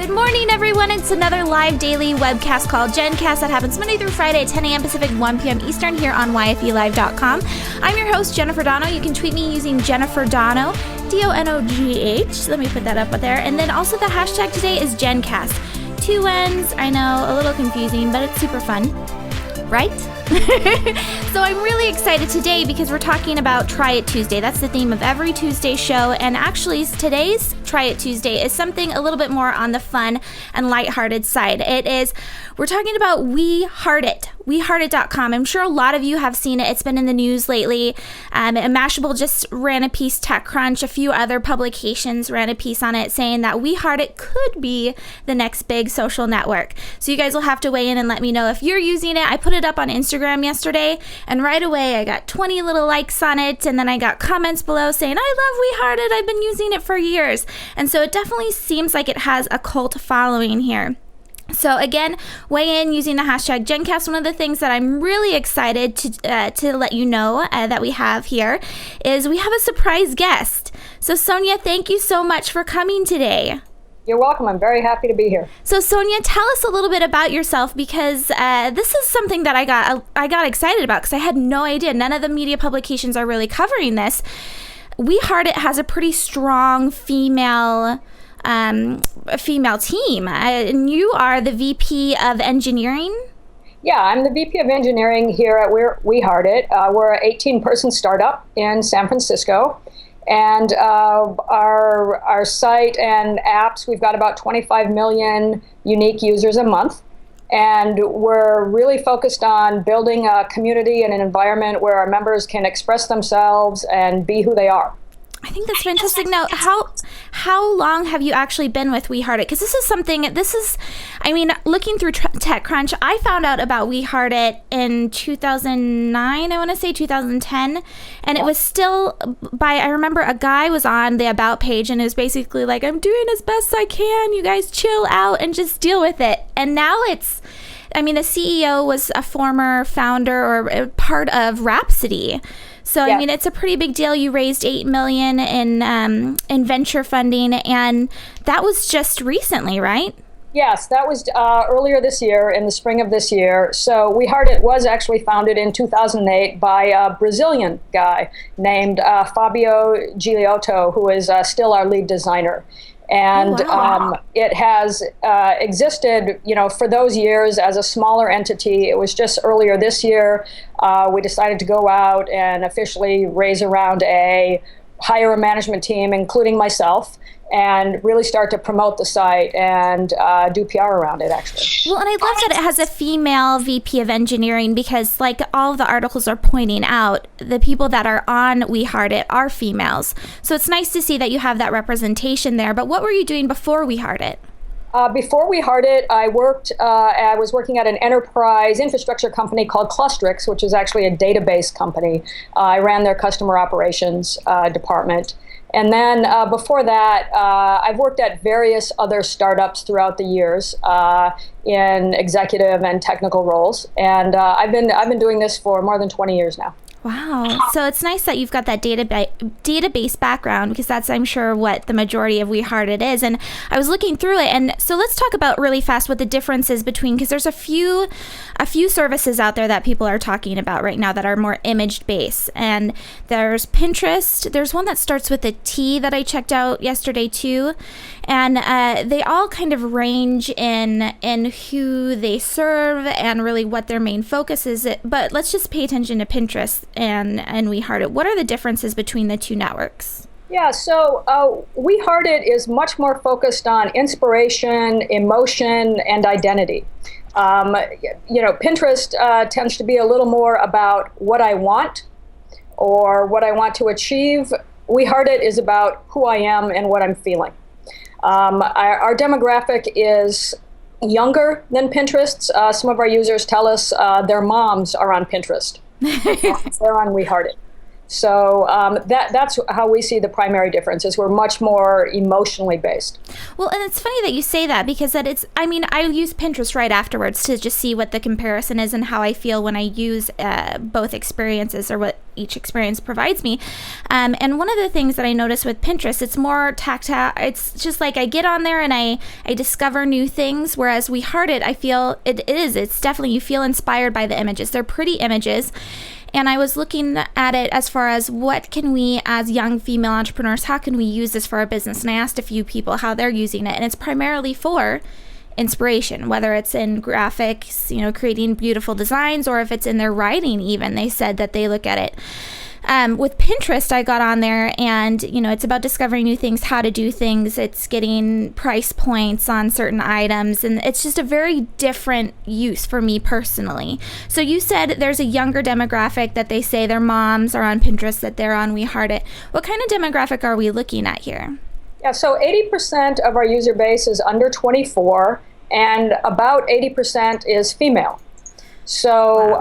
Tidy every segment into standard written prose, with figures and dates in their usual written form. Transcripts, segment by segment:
Good morning, everyone. It's another live daily webcast called Jenn Cast that happens Monday through Friday at 10 a.m. Pacific, 1 p.m. Eastern here on yfelive.com. I'm your host, Jennifer Donogh. You can tweet me using Jennifer Donogh, Donogh. Let me put that up there. And then also the hashtag today is Jenn Cast. 2 N's. I know, a little confusing, but it's super fun, right? So I'm really excited today because we're talking about Try It Tuesday. That's the theme of every Tuesday show. And actually, today's Try It Tuesday is something a little bit more on the fun and lighthearted side. We're talking about We Heart It, weheartit.com. I'm sure a lot of you have seen it. It's been in the news lately. Mashable just ran a piece, TechCrunch, a few other publications ran a piece on it saying that We Heart It could be the next big social network. So you guys will have to weigh in and let me know if you're using it. I put it up on Instagram yesterday, and right away I got 20 little likes on it, and then I got comments below saying, I love We Heart It, I've been using it for years. And so it definitely seems like it has a cult following here. So again, weigh in using the hashtag JennCast. One of the things that I'm really excited to let you know that we have here is we have a surprise guest. So Sonia, thank you so much for coming today. You're welcome. I'm very happy to be here. So Sonia, tell us a little bit about yourself, because this is something that I got excited about because I had no idea. None of the media publications are really covering this. We Heart It has a pretty strong female team, and you are the VP of Engineering. Yeah, I'm the VP of Engineering here at We Heart It. We're an 18-person startup in San Francisco. And our site and apps, we've got about 25 million unique users a month. And we're really focused on building a community and an environment where our members can express themselves and be who they are. I think that's fantastic. Now, how long have you actually been with We Heart It? Because looking through TechCrunch, I found out about We Heart It in 2009, I want to say 2010, and it was still I remember a guy was on the About page, and it was basically like, I'm doing as best I can, you guys chill out and just deal with it. And now the CEO was a former founder or a part of Rhapsody. So, yeah. It's a pretty big deal. You raised $8 million in venture funding, and that was just recently, right? Yes, that was earlier this year, in the spring of this year. So We Heart It was actually founded in 2008 by a Brazilian guy named Fabio Gigliotto, who is still our lead designer. And it has existed, for those years as a smaller entity. It was just earlier this year we decided to go out and officially raise around hire a management team, including myself, and really start to promote the site and do PR around it, actually. Well, and I love that it has a female VP of engineering, because like all of the articles are pointing out, the people that are on We Heart It are females. So it's nice to see that you have that representation there. But what were you doing before We Heart It? Before We Heart It, I was working at an enterprise infrastructure company called Clustrix, which is actually a database company. I ran their customer operations department. And then before that, I've worked at various other startups throughout the years in executive and technical roles. And I've been doing this for more than 20 years now. Wow. So it's nice that you've got that database background, because that's, I'm sure, what the majority of We Heart It is. And I was looking through it. And so let's talk about really fast what the difference is between, because there's a few services out there that people are talking about right now that are more image-based. And there's Pinterest. There's one that starts with a T that I checked out yesterday too. And they all kind of range in who they serve and really what their main focus is. But let's just pay attention to Pinterest and We Heart It. What are the differences between the two networks? Yeah, so We Heart It is much more focused on inspiration, emotion, and identity. Pinterest tends to be a little more about what I want or what I want to achieve. We Heart It is about who I am and what I'm feeling. Our demographic is younger than Pinterest. Some of our users tell us their moms are on Pinterest. They're on We Heart It. So that's how we see the primary difference, is we're much more emotionally based. Well, and it's funny that you say that, because I use Pinterest right afterwards to just see what the comparison is and how I feel when I use both experiences, or what each experience provides me. And one of the things that I notice with Pinterest, it's more tactile. It's just like I get on there and I discover new things, whereas We Heart It, I feel it's definitely, you feel inspired by the images. They're pretty images. And I was looking at it as far as what can we, as young female entrepreneurs, how can we use this for our business? And I asked a few people how they're using it, and it's primarily for inspiration, whether it's in graphics, creating beautiful designs, or if it's in their writing even. They said that they look at it. With Pinterest, I got on there, and it's about discovering new things, how to do things. It's getting price points on certain items, and it's just a very different use for me personally. So you said there's a younger demographic that they say their moms are on Pinterest, that they're on We Heart It. What kind of demographic are we looking at here? Yeah, so 80% of our user base is under 24, and about 80% is female. So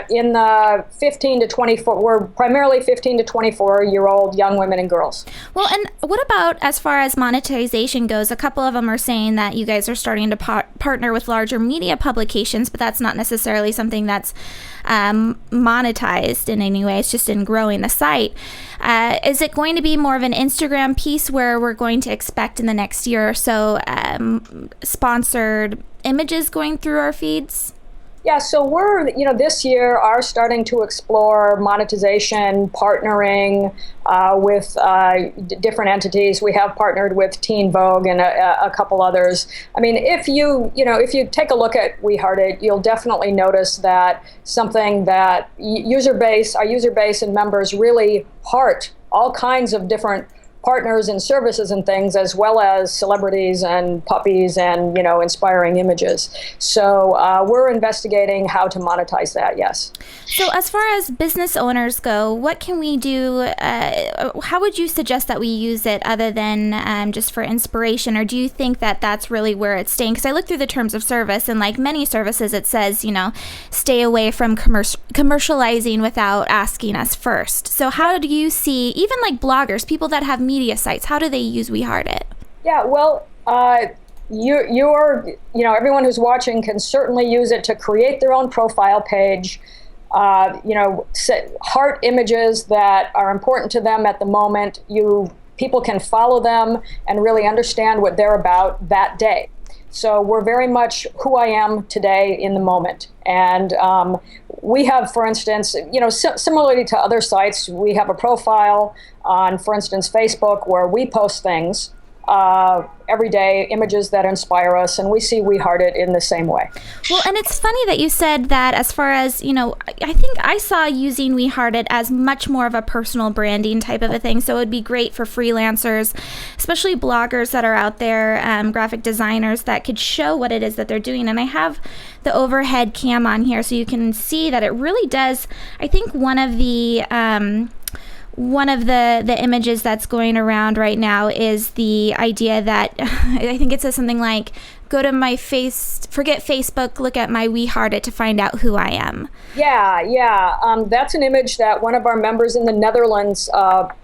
in the 15 to 24, we're primarily 15 to 24-year-old young women and girls. Well, and what about as far as monetization goes? A couple of them are saying that you guys are starting to partner with larger media publications, but that's not necessarily something that's monetized in any way. It's just in growing the site. Is it going to be more of an Instagram piece where we're going to expect in the next year or so sponsored images going through our feeds? Yeah, so we're, this year are starting to explore monetization, partnering with different entities. We have partnered with Teen Vogue and a couple others. I mean, if you take a look at We Heart It, you'll definitely notice that something that our user base and members really heart all kinds of different partners and services and things, as well as celebrities and puppies and inspiring images. So we're investigating how to monetize that. Yes. So as far as business owners go, what can we do? How would you suggest that we use it, other than just for inspiration? Or do you think that that's really where it's staying? Because I looked through the terms of service, and like many services, it says stay away from commercializing without asking us first. So how do you see, even like bloggers, people that have media sites, how do they use We Heart It? Yeah, well, everyone who's watching can certainly use it to create their own profile page, heart images that are important to them at the moment. People can follow them and really understand what they're about that day. So we're very much who I am today in the moment. And we have, for instance, similarly to other sites, we have a profile on, for instance, Facebook, where we post things every day, images that inspire us, and we see We Heart It in the same way. Well, and it's funny that you said that, as far as, I think I saw using We Heart It as much more of a personal branding type of a thing. So it would be great for freelancers, especially bloggers that are out there, graphic designers that could show what it is that they're doing. And I have the overhead cam on here so you can see that it really does. I think one of the images that's going around right now is the idea that I think it says something like, go to my forget Facebook, look at my We Heart It to find out who I am. Yeah. That's an image that one of our members in the Netherlands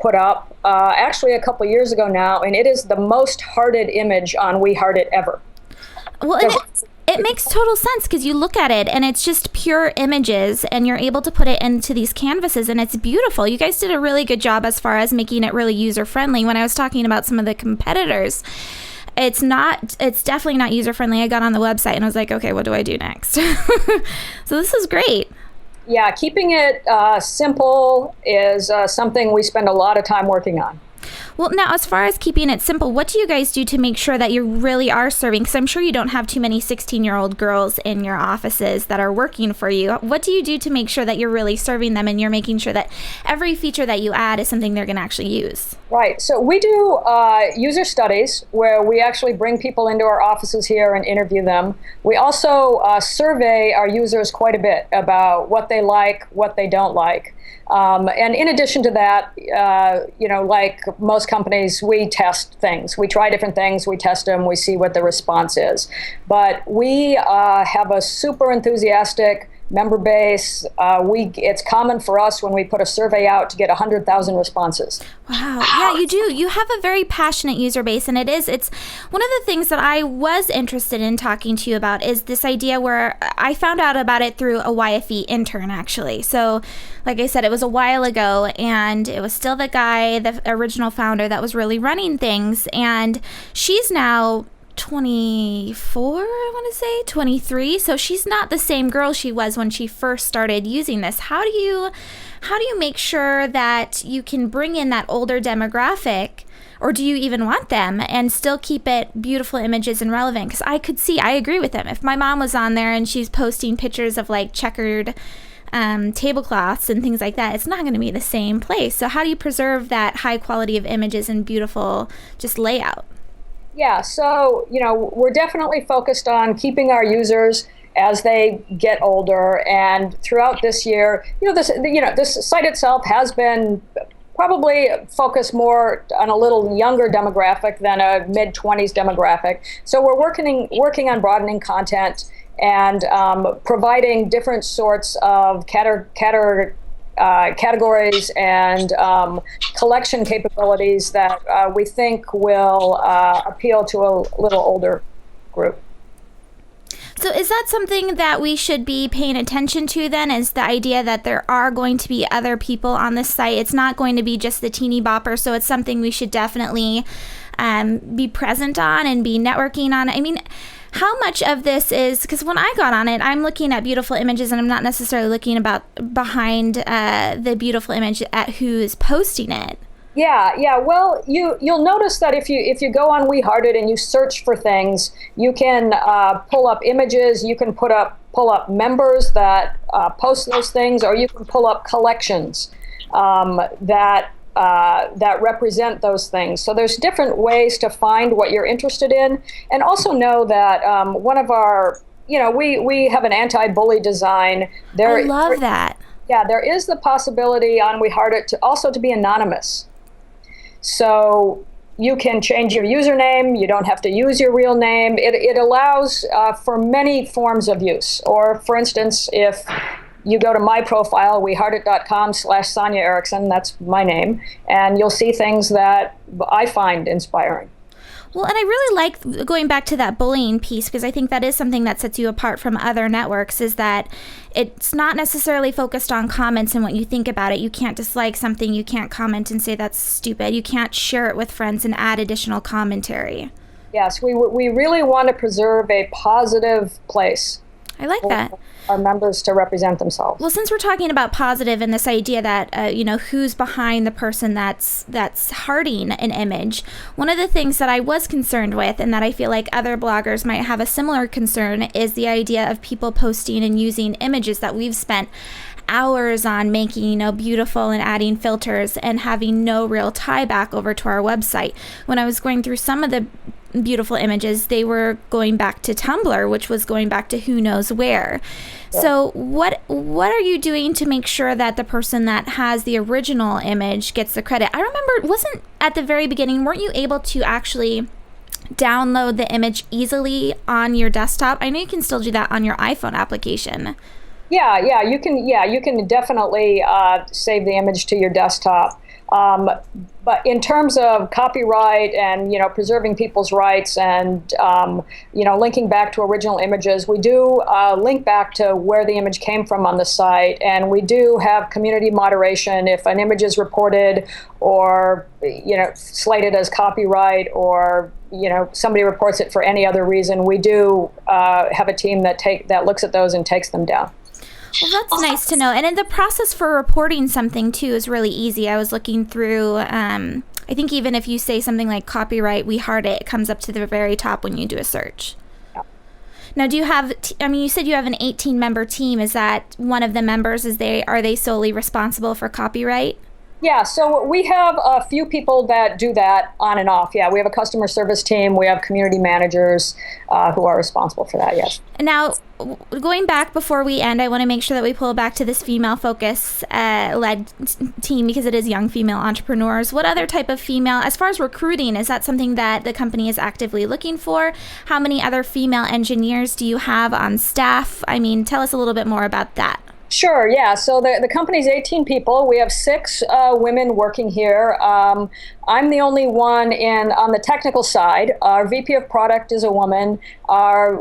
put up actually a couple years ago now, and it is the most hearted image on We Heart It ever. Well, it makes total sense, because you look at it and it's just pure images, and you're able to put it into these canvases, and it's beautiful. You guys did a really good job as far as making it really user friendly. When I was talking about some of the competitors, it's definitely not user friendly. I got on the website and I was like, okay, what do I do next? So this is great. Yeah, keeping it simple is something we spend a lot of time working on. Well, now, as far as keeping it simple, what do you guys do to make sure that you really are serving? Because I'm sure you don't have too many 16-year-old girls in your offices that are working for you. What do you do to make sure that you're really serving them and you're making sure that every feature that you add is something they're going to actually use? Right. So we do user studies where we actually bring people into our offices here and interview them. We also survey our users quite a bit about what they like, what they don't like. And in addition to that, like most companies, we test things. We try different things, we test them, we see what the response is. But we have a super enthusiastic member base. It's common for us when we put a survey out to get 100,000 responses. Wow. Yeah, you do. You have a very passionate user base, and it's one of the things that I was interested in talking to you about is this idea where I found out about it through a YFE intern, actually. So, like I said, it was a while ago, and it was still the guy, the original founder, that was really running things, and she's now 24, I want to say 23, so she's not the same girl she was when she first started using this. How do you make sure that you can bring in that older demographic, or do you even want them, and still keep it beautiful images and relevant? Because I agree with them. If my mom was on there and she's posting pictures of like checkered tablecloths and things like that, it's not going to be the same place. So how do you preserve that high quality of images and beautiful just layout? Yeah, so, we're definitely focused on keeping our users as they get older. And throughout this year, this site itself has been probably focused more on a little younger demographic than a mid-20s demographic. So we're working on broadening content and providing different sorts of categories and collection capabilities that we think will appeal to a little older group. So is that something that we should be paying attention to then, is the idea that there are going to be other people on this site? It's not going to be just the teeny bopper, so it's something we should definitely be present on and be networking on. I mean, how much of this is, because when I got on it, I'm looking at beautiful images and I'm not necessarily looking behind the beautiful image at who is posting it. Yeah. Well, you'll notice that if you go on We Hearted and you search for things, you can pull up images, you can pull up members that post those things, or you can pull up collections that represent those things. So there's different ways to find what you're interested in, and also know that one of our, we have an anti-bully design. I love that. Yeah, there is the possibility on We Heart It to be anonymous. So you can change your username. You don't have to use your real name. It allows for many forms of use. Or, for instance, if you go to my profile, weheartit.com/Sonia Erickson, that's my name, and you'll see things that I find inspiring. Well, and I really like going back to that bullying piece, because I think that is something that sets you apart from other networks, is that it's not necessarily focused on comments and what you think about it. You can't dislike something. You can't comment and say that's stupid. You can't share it with friends and add additional commentary. Yes, we really want to preserve a positive place. I like that. Our members to represent themselves. Well, since we're talking about positive and this idea that, who's behind the person that's hearting an image, one of the things that I was concerned with, and that I feel like other bloggers might have a similar concern, is the idea of people posting and using images that we've spent hours on making, beautiful, and adding filters, and having no real tie back over to our website. When I was going through some of the beautiful images, they were going back to Tumblr, which was going back to who knows where. Yeah. So what are you doing to make sure that the person that has the original image gets the credit? I remember, wasn't at the very beginning, weren't you able to actually download the image easily on your desktop? I know you can still do that on your iPhone application. Yeah, you can definitely save the image to your desktop. But in terms of copyright and, preserving people's rights and, linking back to original images, we do link back to where the image came from on the site. And we do have community moderation if an image is reported or, slated as copyright, or, somebody reports it for any other reason. We do have a team that looks at those and takes them down. Well, that's nice to know. And in the process for reporting something, too, is really easy. I was looking through, I think even if you say something like copyright, We Heart It, it comes up to the very top when you do a search. Yeah. Now, do you have, you said you have an 18-member team. Is that one of the members, are they solely responsible for copyright? Yeah, so we have a few people that do that on and off. Yeah, we have a customer service team. We have community managers who are responsible for that, yes. Now, going back before we end, I want to make sure that we pull back to this female focus led team because it is young female entrepreneurs. What other type of female, as far as recruiting, is that something that the company is actively looking for? How many other female engineers do you have on staff? I mean, tell us a little bit more about that. Sure, yeah. So the company's 18 people. We have 6 women working here. I'm the only one on the technical side. Our VP of product is a woman.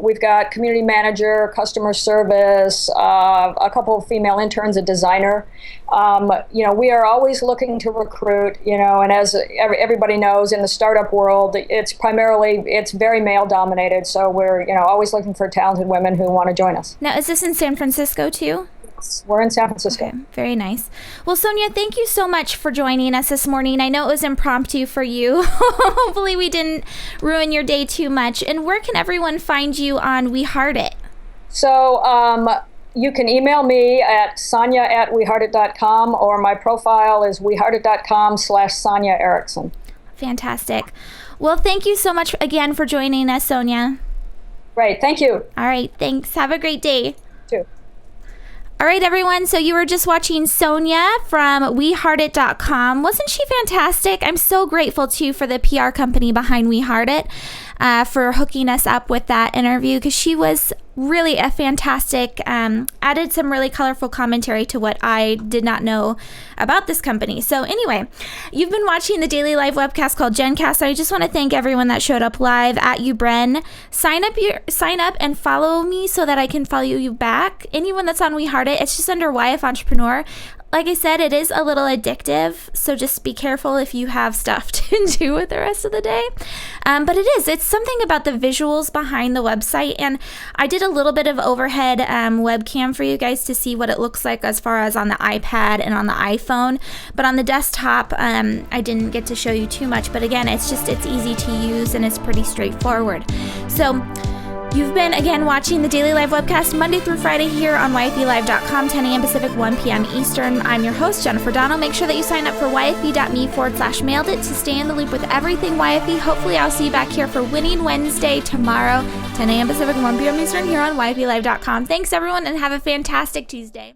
We've got community manager, customer service, a couple of female interns, a designer. We are always looking to recruit, and as everybody knows in the startup world, it's very male dominated. So we're, always looking for talented women who want to join us. Now, is this in San Francisco too? We're in San Francisco. Okay, very nice. Well, Sonia, thank you so much for joining us this morning. I know it was impromptu for you. Hopefully we didn't ruin your day too much. And where can everyone find you on We Heart It? So you can email me at sonia@weheartit.com, or my profile is weheartit.com/Sonia Erickson. Fantastic. Well, thank you so much again for joining us, Sonia. Great. Thank you. All right. Thanks. Have a great day. Too. All right, everyone. So you were just watching Sonia from weheartit.com. Wasn't she fantastic? I'm so grateful, too, for the PR company behind We Heart It for hooking us up with that interview, because she was really a fantastic, added some really colorful commentary to what I did not know about this company. So anyway, you've been watching the daily live webcast called Jenn Cast. I just want to thank everyone that showed up live. At you, Bren. Sign up and follow me so that I can follow you back. Anyone that's on We Heart It, it's just under YF Entrepreneur. Like I said, it is a little addictive, so just be careful if you have stuff to do with the rest of the day. But it's something about the visuals behind the website, and I did a little bit of overhead webcam for you guys to see what it looks like as far as on the iPad and on the iPhone. But on the desktop, I didn't get to show you too much. But again, it's easy to use and it's pretty straightforward. So you've been, again, watching the Daily Live webcast Monday through Friday here on YFELive.com, 10 a.m. Pacific, 1 p.m. Eastern. I'm your host, Jennifer Donogh. Make sure that you sign up for YFE.me/mailed it to stay in the loop with everything YFE. Hopefully, I'll see you back here for Winning Wednesday tomorrow, 10 a.m. Pacific, 1 p.m. Eastern here on YFELive.com. Thanks, everyone, and have a fantastic Tuesday.